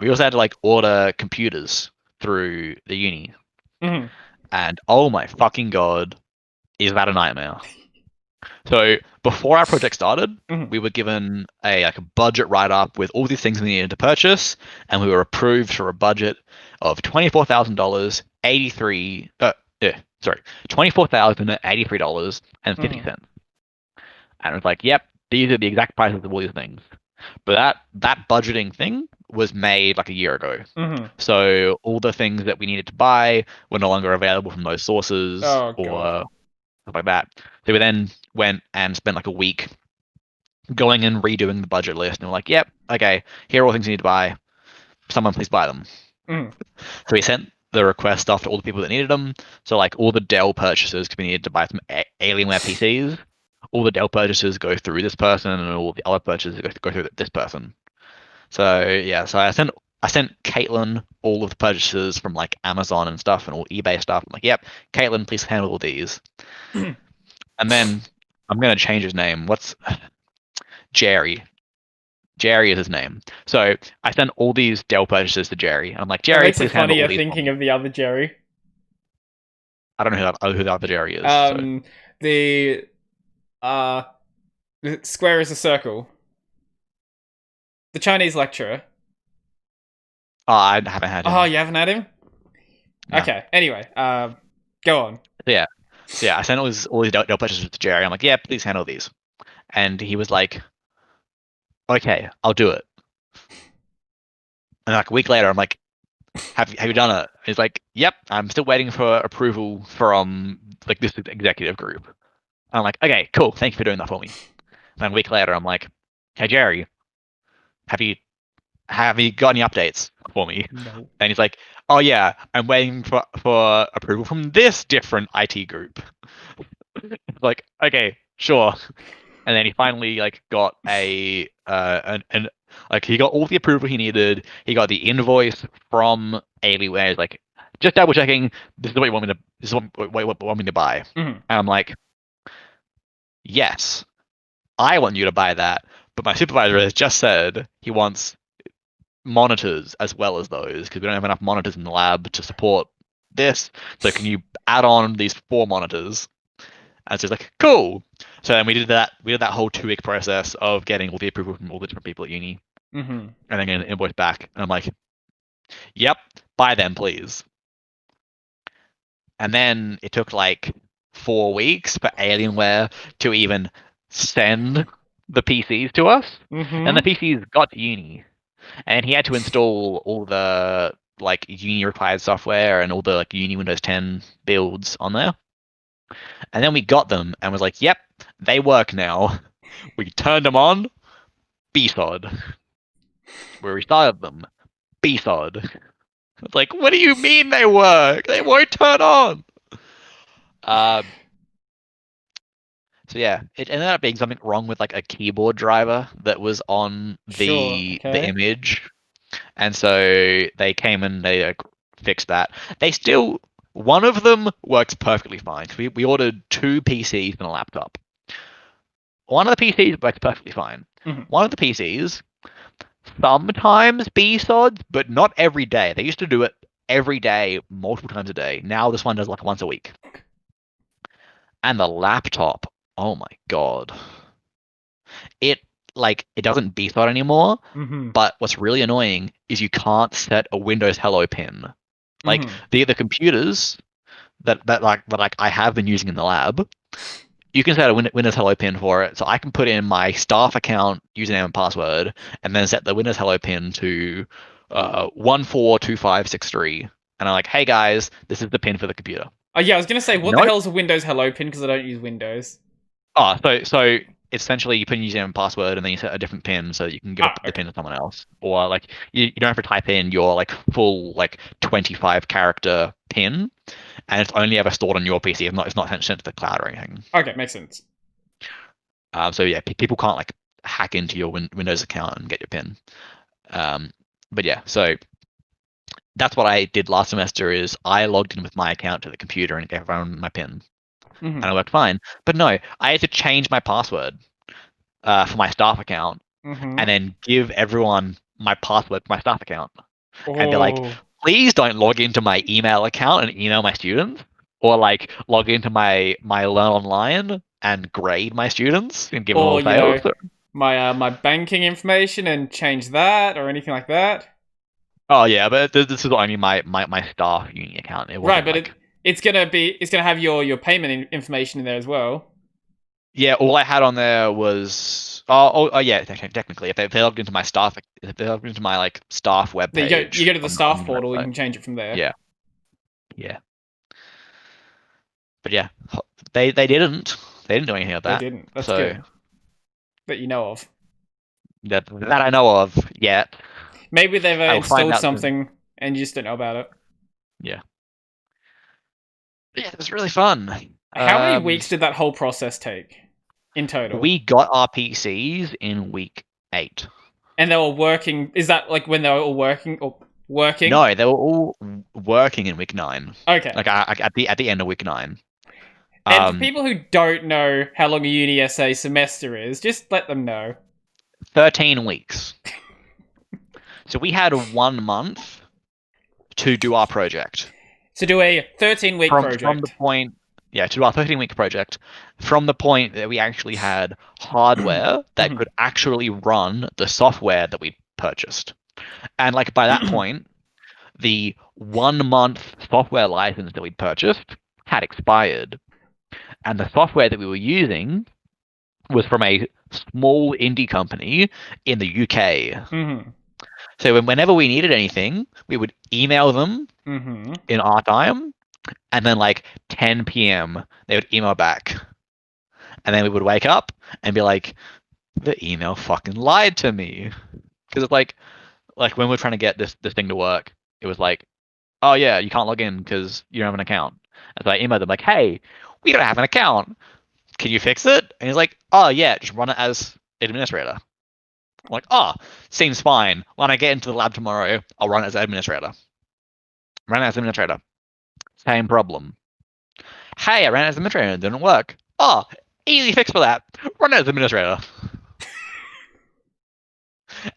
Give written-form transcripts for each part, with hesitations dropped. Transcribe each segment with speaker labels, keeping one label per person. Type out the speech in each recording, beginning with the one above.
Speaker 1: We also had to like order computers through the uni,
Speaker 2: Mhm.
Speaker 1: and oh my fucking god, is that a nightmare? So before our project started,
Speaker 2: Mhm.
Speaker 1: we were given a budget write up with all these things we needed to purchase, and we were approved for a budget of $24,000, 83 yeah, sorry, $24,083 and 50
Speaker 2: Mhm.
Speaker 1: cents. And it was like, yep, these are the exact prices of all these things. But that budgeting thing was made like a year ago.
Speaker 2: Mhm.
Speaker 1: So all the things that we needed to buy were no longer available from those sources
Speaker 2: Oh god.
Speaker 1: or stuff like that. So we then went and spent like a week going and redoing the budget list, and we're like, yep, okay, here are all the things you need to buy. Someone please buy them.
Speaker 2: Mhm.
Speaker 1: So we sent the request off to all the people that needed them. So like all the Dell purchases, because we needed to buy some Alienware PCs. All the Dell purchases go through this person, and all the other purchases go through this person. So yeah, so I sent Caitlin all of the purchases from like Amazon and stuff and all eBay stuff. I'm like, yep, Caitlin, please handle all these. And then I'm gonna change his name. What's Jerry? Jerry is his name. So I sent all these Dell purchases to Jerry. I'm like,
Speaker 2: That
Speaker 1: Jerry,
Speaker 2: makes it
Speaker 1: please handle
Speaker 2: funny
Speaker 1: all
Speaker 2: you're
Speaker 1: these for
Speaker 2: thinking
Speaker 1: me.
Speaker 2: of the other Jerry.
Speaker 1: I don't know who the other Jerry is. So
Speaker 2: The uh the square is a circle. The Chinese lecturer.
Speaker 1: I haven't had
Speaker 2: Oh,
Speaker 1: him.
Speaker 2: you haven't had him?
Speaker 1: No.
Speaker 2: Okay. Anyway, go on.
Speaker 1: So yeah. So yeah, I sent all these Dell purchases to Jerry. I'm like, yeah, please handle these. And he was like, okay, I'll do it. And like a week later, I'm like, have you done it? He's like, yep, I'm still waiting for approval from like this executive group. And I'm like, okay, cool, thank you for doing that for me. And then a week later, I'm like, hey Jerry, have you have you got any updates for me?
Speaker 2: No.
Speaker 1: And he's like, oh yeah, I'm waiting for approval from this different IT group. Like, okay, sure. And then he finally like got an like he got all the approval he needed. He got the invoice from Alienware. He's like, just double checking. This is what you want me to. This is what you want me to buy.
Speaker 2: Mhm.
Speaker 1: And I'm like, yes, I want you to buy that. But my supervisor has just said he wants monitors as well as those because we don't have enough monitors in the lab to support this. So can you add on these 4 monitors? And so it's like, cool. So then we did that. We did that whole 2 week process of getting all the approval from all the different people at uni,
Speaker 2: Mhm.
Speaker 1: and then getting the invoice back. And I'm like, yep, buy them, please. And then it took like 4 weeks for Alienware to even send the PCs to us. And the
Speaker 2: Mhm.
Speaker 1: PCs got to uni, and he had to install all the like uni required software and all the like uni Windows 10 builds on there. And then we got them and was like, yep, they work now. We turned them on, BSOD. We restarted them, BSOD. It's like, what do you mean they work? They won't turn on. Uh, so yeah, it ended up being something wrong with like a keyboard driver that was on
Speaker 2: Sure.
Speaker 1: the
Speaker 2: Okay.
Speaker 1: image, and so they came and they fixed that. They still one of them works perfectly fine. We ordered 2 PCs and a laptop. One of the PCs works perfectly fine.
Speaker 2: Mhm.
Speaker 1: One of the PCs sometimes BSODs, but not every day. They used to do it every day, multiple times a day. Now this one does like once a week. And the laptop, oh my god. It it doesn't BSOD anymore,
Speaker 2: Mhm.
Speaker 1: but what's really annoying is you can't set a Windows Hello pin. Like
Speaker 2: Mhm.
Speaker 1: the computers that I have been using in the lab, you can set a Windows Hello pin for it. So I can put in my staff account username and password, and then set the Windows Hello pin to 142563. And I'm like, hey guys, this is the pin for the computer.
Speaker 2: Oh yeah, I was gonna say, what the
Speaker 1: Nope.
Speaker 2: hell is a Windows Hello pin? Because I don't use Windows.
Speaker 1: So essentially you put in username and password, and then you set a different pin so you can give
Speaker 2: Ah,
Speaker 1: the pin
Speaker 2: okay.
Speaker 1: to someone else. Or like you don't have to type in your like full like 25 character pin, and it's only ever stored on your PC. It's not sent to the cloud or anything.
Speaker 2: Okay, makes sense.
Speaker 1: So yeah, people can't like hack into your Windows account and get your PIN. Um, but yeah, so that's what I did last semester. Is I logged in with my account to the computer and gave everyone my PIN,
Speaker 2: Mhm.
Speaker 1: and it worked fine. But no, I had to change my password for my staff account, and
Speaker 2: Mhm.
Speaker 1: then give everyone my password to my staff account. And be like,
Speaker 2: Oh.
Speaker 1: please don't log into my email account and email my students, or like log into my Learn Online and grade my students and give them all
Speaker 2: Or,
Speaker 1: the fails.
Speaker 2: my banking information and change that or anything like that.
Speaker 1: Oh yeah, but this is only my staff uni account. It
Speaker 2: Right,
Speaker 1: wasn't
Speaker 2: but
Speaker 1: like
Speaker 2: it's gonna have your payment information in there as well.
Speaker 1: yeah. All I had on there was yeah. Technically, if they logged into my staff, if they logged into my like staff web
Speaker 2: Then
Speaker 1: page,
Speaker 2: you go to the
Speaker 1: on
Speaker 2: staff
Speaker 1: the
Speaker 2: portal, you
Speaker 1: website.
Speaker 2: can change it from there.
Speaker 1: Yeah, yeah. But yeah, they didn't do anything of
Speaker 2: They
Speaker 1: that.
Speaker 2: didn't. That's
Speaker 1: So
Speaker 2: good. That you know of.
Speaker 1: that I know of yet.
Speaker 2: Maybe they've
Speaker 1: I'll find
Speaker 2: installed
Speaker 1: out soon.
Speaker 2: something and you just don't know about it.
Speaker 1: Yeah. Yeah, it was really fun.
Speaker 2: How many weeks did that whole process take in total?
Speaker 1: We got our PCs in week 8.
Speaker 2: And they were working. Is that like when they were all working or working?
Speaker 1: No, they were all working in week 9.
Speaker 2: Okay.
Speaker 1: Like at the end of week 9.
Speaker 2: And for people who don't know how long a uni essay semester is, just let them know.
Speaker 1: 13 weeks. So we had 1 month to do our project.
Speaker 2: So do a 13-week project.
Speaker 1: From the point, yeah, to do our 13-week project, from the point that we actually had hardware that could actually run the software that we purchased. And like by that point, the 1 month software license that we'd purchased had expired. And the software that we were using was from a small indie company in the UK.
Speaker 2: Mm-hmm.
Speaker 1: So whenever we needed anything, we would email them in our time, and then like 10 p.m. they would email back, and then we would wake up and be like, the email fucking lied to me, because it's like when we're trying to get this thing to work, it was like, oh yeah, you can't log in because you don't have an account. And so I emailed them like, hey, we don't have an account. Can you fix it? And he's like, oh yeah, just run it as administrator. I'm like, oh, seems fine. When I get into the lab tomorrow, I'll run it as administrator. Run it as administrator. Same problem. Hey, I ran it as administrator and it didn't work. Oh, easy fix for that. Run it as administrator.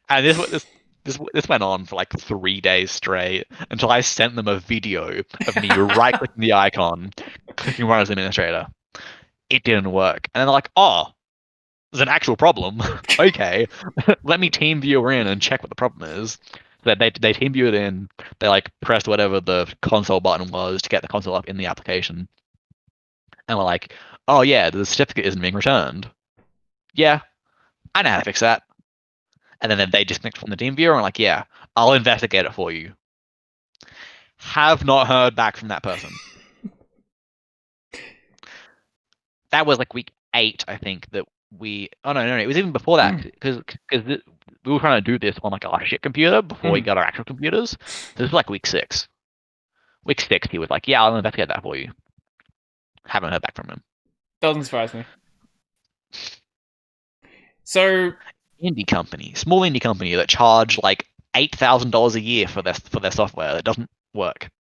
Speaker 1: And this went on for like 3 days straight until I sent them a video of me right-clicking the icon, clicking run as administrator. It didn't work. And then they're like, oh, there's an actual problem. Okay, let me team viewer in and check what the problem is. So they team view it in. They like pressed whatever the console button was to get the console up in the application. And we're like, oh yeah, the certificate isn't being returned. Yeah, I know how to fix that. And then they disconnect from the team viewer and like, yeah, I'll investigate it for you. Have not heard back from that person. That was like week 8, I think, that we... Oh, no, it was even before that, because we were trying to do this on like our shit computer before we got our actual computers. This was like week 6. Week 6, he was like, yeah, I'll investigate that for you. Haven't heard back from him.
Speaker 2: Doesn't surprise me. So...
Speaker 1: small indie company that charge like $8,000 a year for their software that doesn't work.